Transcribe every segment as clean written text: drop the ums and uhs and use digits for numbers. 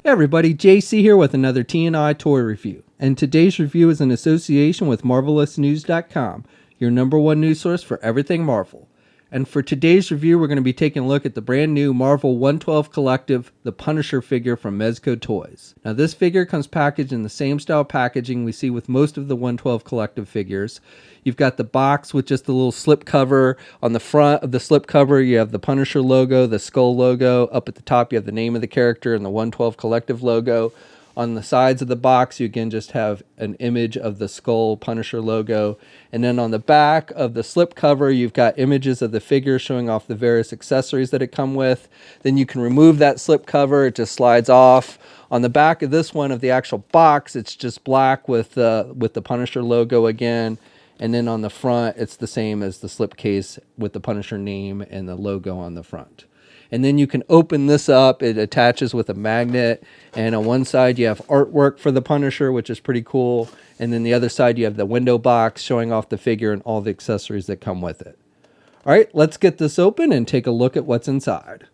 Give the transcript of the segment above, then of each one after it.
Hey everybody, JC here with another T&I toy review. And today's review is in association with MarvelousNews.com, your #1 news source for everything Marvel. And for today's review, we're going to be taking a look at the brand new Marvel 112 Collective, the Punisher figure from Mezco Toyz. Now this figure comes packaged in the same style packaging we see with most of the 112 Collective figures. You've got the box with just a little slip cover. On the front of the slip cover, you have the Punisher logo, the skull logo. Up at the top, you have the name of the character and the 112 Collective logo. On the sides of the box, you again just have an image of the skull Punisher logo. And then on the back of the slip cover, you've got images of the figure showing off the various accessories that it come with. Then you can remove that slip cover. It just slides off. On the back of this one, of the actual box, it's just black with the Punisher logo again. And then on the front, it's the same as the slipcase with the Punisher name and the logo on the front. And then you can open this up. It attaches with a magnet. And on one side, you have artwork for the Punisher, which is pretty cool. And then the other side, you have the window box showing off the figure and all the accessories that come with it. All right, let's get this open and take a look at what's inside.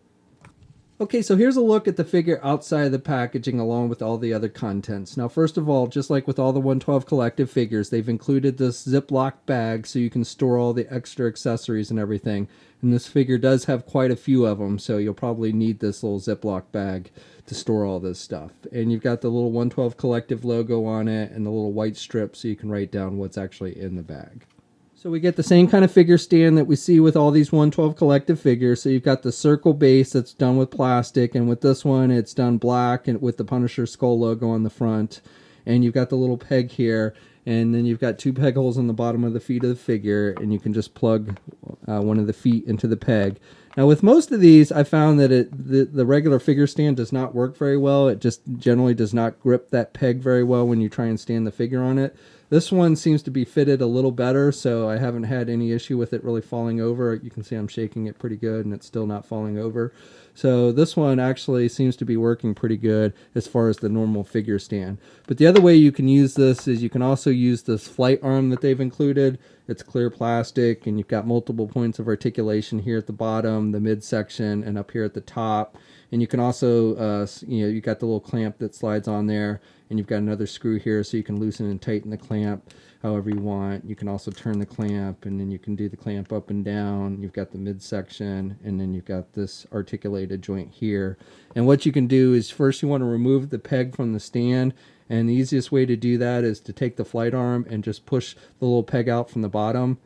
Okay, so here's a look at the figure outside of the packaging along with all the other contents. Now, first of all, just like with all the 112 Collective figures, they've included this Ziploc bag so you can store all the extra accessories and everything. And this figure does have quite a few of them, so you'll probably need this little Ziploc bag to store all this stuff. And you've got the little 112 Collective logo on it and the little white strip so you can write down what's actually in the bag. So we get the same kind of figure stand that we see with all these 112 Collective figures. So you've got the circle base that's done with plastic, and with this one it's done black and with the Punisher skull logo on the front. And you've got the little peg here, and then you've got 2 peg holes on the bottom of the feet of the figure, and you can just plug one of the feet into the peg. Now with most of these, I found that the regular figure stand does not work very well. It just generally does not grip that peg very well when you try and stand the figure on it. This one seems to be fitted a little better, so I haven't had any issue with it really falling over. You can see I'm shaking it pretty good and it's still not falling over. So this one actually seems to be working pretty good as far as the normal figure stand. But the other way you can use this is you can also use this flight arm that they've included. It's clear plastic and you've got multiple points of articulation here at the bottom, the midsection, and up here at the top. And you can also, you've got the little clamp that slides on there, and you've got another screw here so you can loosen and tighten the clamp however you want. You can also turn the clamp, and then you can do the clamp up and down. You've got the midsection, and then you've got this articulated joint here. And what you can do is first you want to remove the peg from the stand, and the easiest way to do that is to take the flight arm and just push the little peg out from the bottom,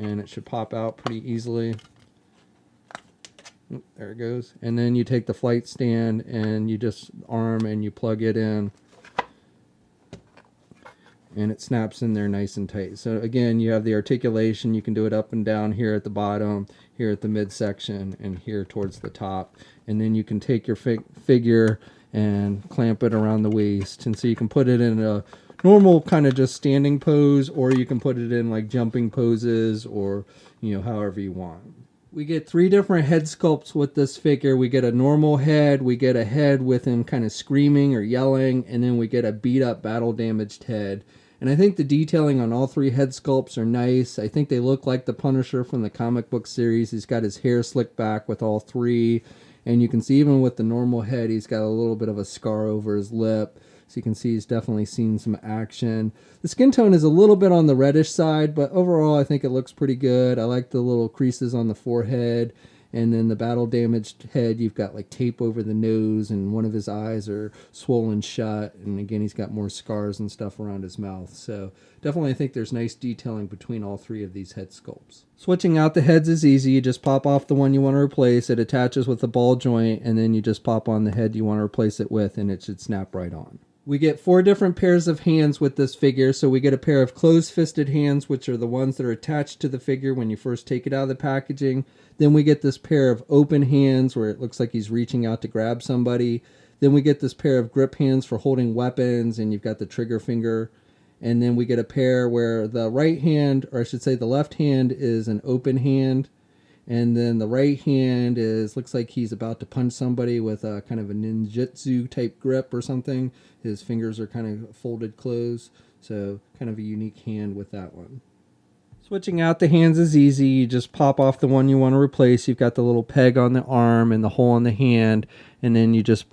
and it should pop out pretty easily. There it goes. And then you take the flight stand and you just arm and you plug it in, and it snaps in there nice and tight. So again, you have the articulation. You can do it up and down here at the bottom, here at the midsection, and here towards the top. And then you can take your figure and clamp it around the waist. And so you can put it in a normal kind of just standing pose, or you can put it in like jumping poses, or however you want. We get 3 different head sculpts with this figure. We get a normal head, we get a head with him kind of screaming or yelling, and then we get a beat up, battle damaged head. And I think the detailing on all 3 head sculpts are nice. I think they look like the Punisher from the comic book series. He's got his hair slicked back with all 3. And you can see even with the normal head, he's got a little bit of a scar over his lip. So you can see he's definitely seen some action. The skin tone is a little bit on the reddish side, but overall I think it looks pretty good. I like the little creases on the forehead. And then the battle damaged head, you've got like tape over the nose, and one of his eyes are swollen shut. And again, he's got more scars and stuff around his mouth. So definitely I think there's nice detailing between all 3 of these head sculpts. Switching out the heads is easy. You just pop off the one you want to replace. It attaches with the ball joint, and then you just pop on the head you want to replace it with, and it should snap right on. We get 4 different pairs of hands with this figure. So we get a pair of closed-fisted hands, which are the ones that are attached to the figure when you first take it out of the packaging. Then we get this pair of open hands where it looks like he's reaching out to grab somebody. Then we get this pair of grip hands for holding weapons, and you've got the trigger finger. And then we get a pair where the right hand, or I should say the left hand, is an open hand. And then the right hand looks like he's about to punch somebody with a kind of a ninjutsu type grip or something. His fingers are kind of folded closed. So kind of a unique hand with that one. Switching out the hands is easy. You just pop off the one you want to replace. You've got the little peg on the arm and the hole in the hand, and then you just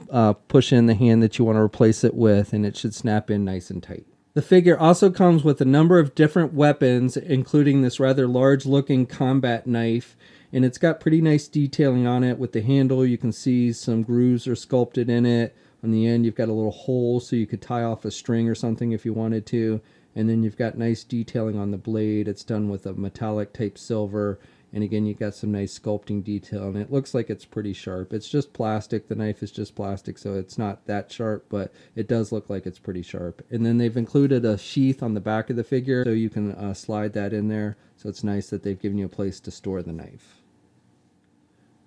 push in the hand that you want to replace it with, and it should snap in nice and tight. The figure also comes with a number of different weapons, including this rather large looking combat knife, and it's got pretty nice detailing on it. With the handle, you can see some grooves are sculpted in it. On the end, you've got a little hole so you could tie off a string or something if you wanted to. And then you've got nice detailing on the blade. It's done with a metallic type silver. And again, you've got some nice sculpting detail. And it looks like it's pretty sharp. It's just plastic. The knife is just plastic, so it's not that sharp, but it does look like it's pretty sharp. And then they've included a sheath on the back of the figure, so you can slide that in there. So it's nice that they've given you a place to store the knife.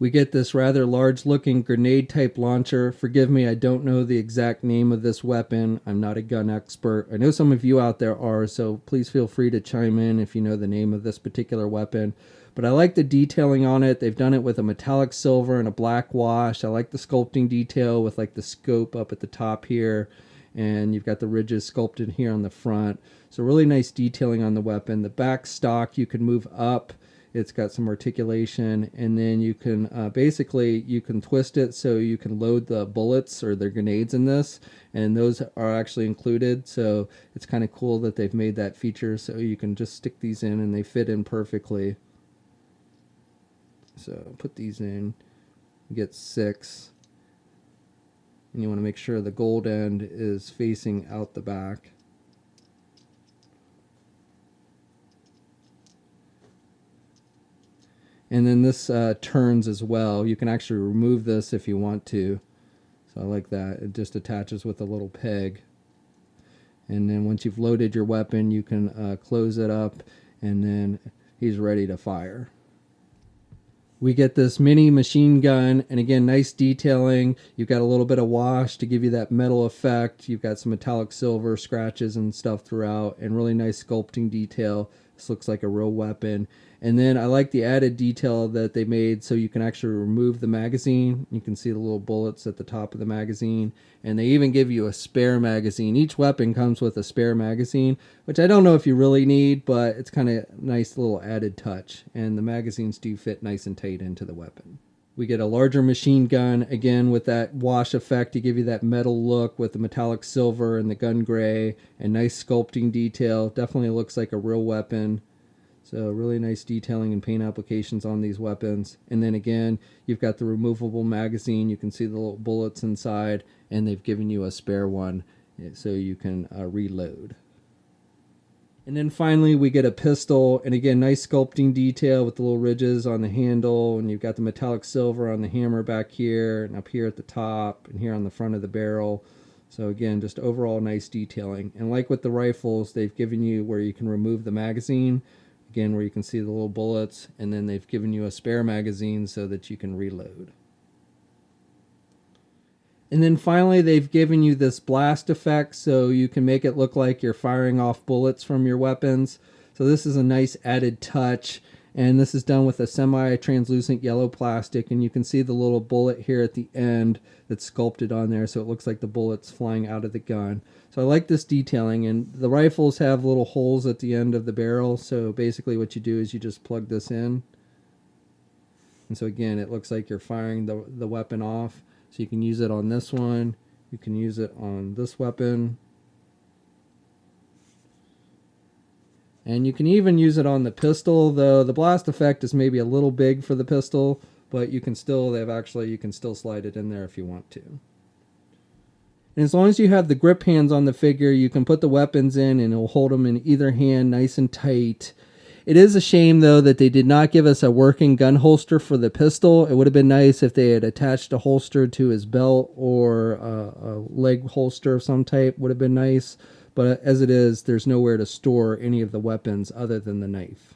We get this rather large looking grenade type launcher. Forgive me, I don't know the exact name of this weapon. I'm not a gun expert. I know some of you out there are, so please feel free to chime in if you know the name of this particular weapon. But I like the detailing on it. They've done it with a metallic silver and a black wash. I like the sculpting detail with like the scope up at the top here. And you've got the ridges sculpted here on the front. So really nice detailing on the weapon. The back stock you can move up. It's got some articulation, and then you can basically you can twist it so you can load the bullets or the grenades in this, and those are actually included. So it's kind of cool that they've made that feature so you can just stick these in and they fit in perfectly. So put these in, you get 6, and you want to make sure the gold end is facing out the back. And then this turns as well. You can actually remove this if you want to. So I like that. It just attaches with a little peg. And then once you've loaded your weapon, you can close it up, and then he's ready to fire. We get this mini machine gun, and again, nice detailing. You've got a little bit of wash to give you that metal effect. You've got some metallic silver scratches and stuff throughout, and really nice sculpting detail. This looks like a real weapon. And then I like the added detail that they made so you can actually remove the magazine. You can see the little bullets at the top of the magazine. And they even give you a spare magazine. Each weapon comes with a spare magazine, which I don't know if you really need, but it's kind of nice little added touch. And the magazines do fit nice and tight into the weapon. We get a larger machine gun, again with that wash effect to give you that metal look with the metallic silver and the gun gray, and nice sculpting detail. Definitely looks like a real weapon. So really nice detailing and paint applications on these weapons. And then again, you've got the removable magazine. You can see the little bullets inside, and they've given you a spare one so you can reload. And then finally we get a pistol, and again, nice sculpting detail with the little ridges on the handle, and you've got the metallic silver on the hammer back here and up here at the top and here on the front of the barrel. So again, just overall nice detailing. And like with the rifles, they've given you where you can remove the magazine, again where you can see the little bullets, and then they've given you a spare magazine so that you can reload. And then finally, they've given you this blast effect so you can make it look like you're firing off bullets from your weapons. So this is a nice added touch, and this is done with a semi-translucent yellow plastic, and you can see the little bullet here at the end that's sculpted on there, so it looks like the bullet's flying out of the gun. So I like this detailing, and the rifles have little holes at the end of the barrel, so basically what you do is you just plug this in. And so again, it looks like you're firing the weapon off. So you can use it on this one, you can use it on this weapon, and you can even use it on the pistol, though the blast effect is maybe a little big for the pistol, but you can still, you can still slide it in there if you want to. And as long as you have the grip hands on the figure, you can put the weapons in and it'll hold them in either hand nice and tight. It is a shame, though, that they did not give us a working gun holster for the pistol. It would have been nice if they had attached a holster to his belt, or a leg holster of some type would have been nice. But as it is, there's nowhere to store any of the weapons other than the knife.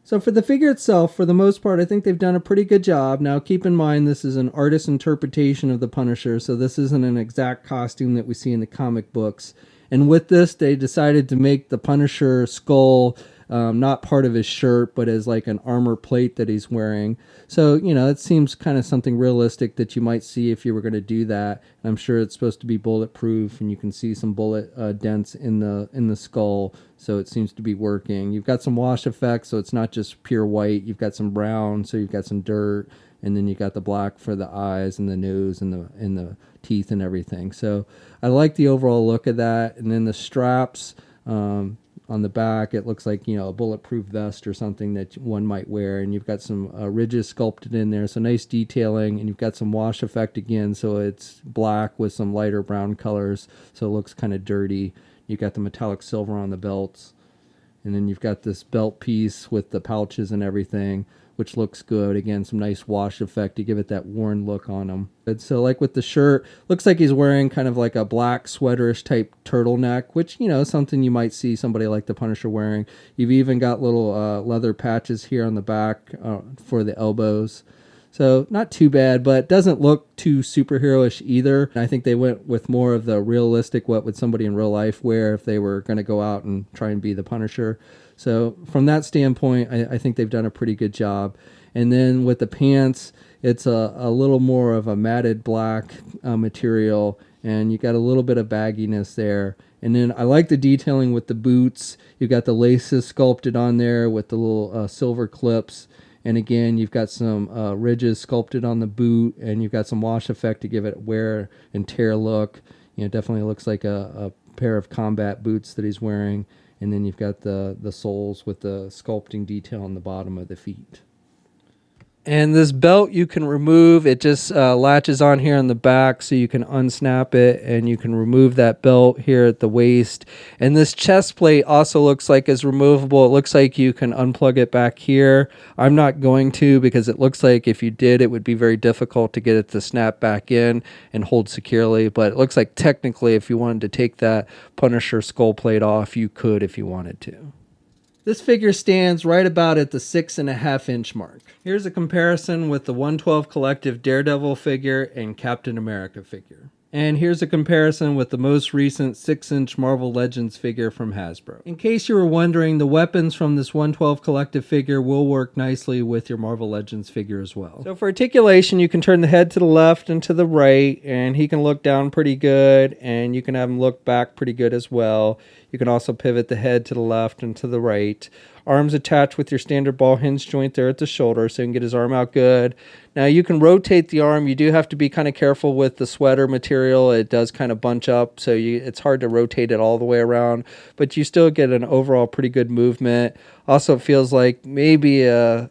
So for the figure itself, for the most part, I think they've done a pretty good job. Now, keep in mind, this is an artist's interpretation of the Punisher, so this isn't an exact costume that we see in the comic books. And with this, they decided to make the Punisher skull not part of his shirt, but as like an armor plate that he's wearing. So, it seems kind of something realistic that you might see if you were going to do that. I'm sure it's supposed to be bulletproof, and you can see some bullet dents in the skull, so it seems to be working. You've got some wash effects, so it's not just pure white. You've got some brown, so you've got some dirt, and then you got the black for the eyes and the nose and the teeth and everything. So I like the overall look of that. And then the straps on the back, it looks like a bulletproof vest or something that one might wear. And you've got some ridges sculpted in there, so nice detailing. And you've got some wash effect again, so it's black with some lighter brown colors, so it looks kind of dirty. You've got the metallic silver on the belts. And then you've got this belt piece with the pouches and everything, which looks good. Again, some nice wash effect to give it that worn look on him. And so like with the shirt, looks like he's wearing kind of like a black sweaterish type turtleneck, which, something you might see somebody like the Punisher wearing. You've even got little leather patches here on the back for the elbows. So not too bad, but doesn't look too superhero-ish either. I think they went with more of the realistic, what would somebody in real life wear if they were going to go out and try and be the Punisher. So from that standpoint, I think they've done a pretty good job. And then with the pants, it's a little more of a matted black material, and you got a little bit of bagginess there. And then I like the detailing with the boots. You've got the laces sculpted on there with the little silver clips. And again, you've got some ridges sculpted on the boot, and you've got some wash effect to give it a wear and tear look. Definitely looks like a pair of combat boots that he's wearing. And then you've got the soles with the sculpting detail on the bottom of the feet. And this belt you can remove. It just latches on here on the back, so you can unsnap it and you can remove that belt here at the waist. And this chest plate also looks like it's removable. It looks like you can unplug it back here. I'm not going to, because it looks like if you did, it would be very difficult to get it to snap back in and hold securely. But it looks like technically if you wanted to take that Punisher skull plate off, you could if you wanted to. This figure stands right about at the 6.5 inch mark. Here's a comparison with the 112 Collective Daredevil figure and Captain America figure. And here's a comparison with the most recent 6-inch Marvel Legends figure from Hasbro. In case you were wondering, the weapons from this 112 Collective figure will work nicely with your Marvel Legends figure as well. So for articulation, you can turn the head to the left and to the right, and he can look down pretty good, and you can have him look back pretty good as well. You can also pivot the head to the left and to the right. Arms attached with your standard ball hinge joint there at the shoulder, so you can get his arm out good. Now you can rotate the arm. You do have to be kind of careful with the sweater material. It does kind of bunch up, so it's hard to rotate it all the way around, but you still get an overall pretty good movement. Also, it feels like maybe a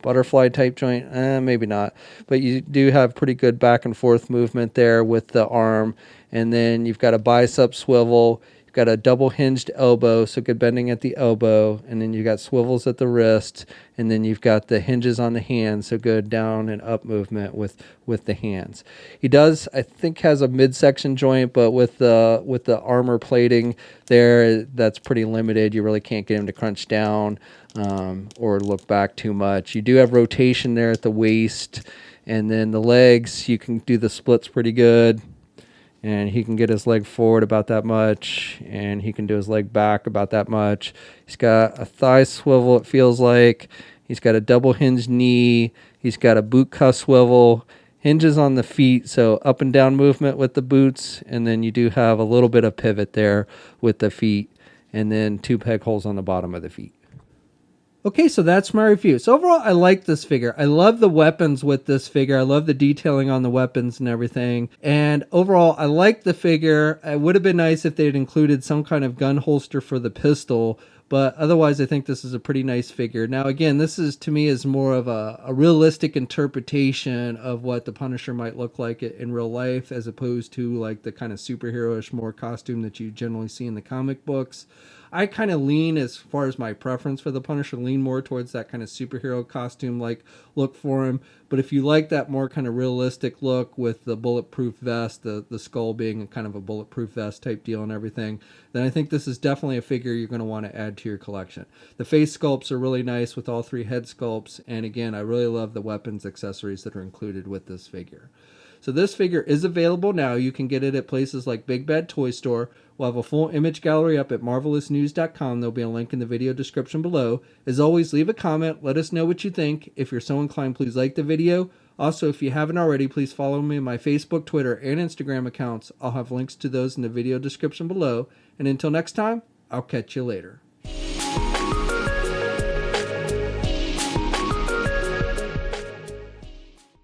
butterfly type joint, maybe not, but you do have pretty good back and forth movement there with the arm. And then you've got a bicep swivel. You've got a double hinged elbow, so good bending at the elbow, and then you've got swivels at the wrist, and then you've got the hinges on the hands, so good down and up movement with the hands. He does, I think, has a midsection joint, but with the armor plating there, that's pretty limited. You really can't get him to crunch down or look back too much. You do have rotation there at the waist, and then the legs, you can do the splits pretty good. And he can get his leg forward about that much, and he can do his leg back about that much. He's got a thigh swivel, it feels like. He's got a double hinged knee. He's got a boot cuff swivel. Hinges on the feet, so up and down movement with the boots. And then you do have a little bit of pivot there with the feet. And then 2 peg holes on the bottom of the feet. Okay, so that's my review. So overall, I like this figure. I love the weapons with this figure. I love the detailing on the weapons and everything. And overall, I like the figure. It would have been nice if they'd included some kind of gun holster for the pistol. But otherwise, I think this is a pretty nice figure. Now, again, this is, to me, is more of a realistic interpretation of what the Punisher might look like in real life, as opposed to like the kind of superhero-ish more costume that you generally see in the comic books. I kind of lean, as far as my preference for the Punisher, lean more towards that kind of superhero costume like look for him. But if you like that more kind of realistic look with the bulletproof vest, the skull being kind of a bulletproof vest type deal and everything, then I think this is definitely a figure you're going to want to add to your collection. The face sculpts are really nice with all 3 head sculpts. And again, I really love the weapons accessories that are included with this figure. So this figure is available now. You can get it at places like Big Bad Toy Store. We'll have a full image gallery up at marvelousnews.com. There'll be a link in the video description below. As always, leave a comment. Let us know what you think. If you're so inclined, please like the video. Also, if you haven't already, please follow me on my Facebook, Twitter, and Instagram accounts. I'll have links to those in the video description below. And until next time, I'll catch you later.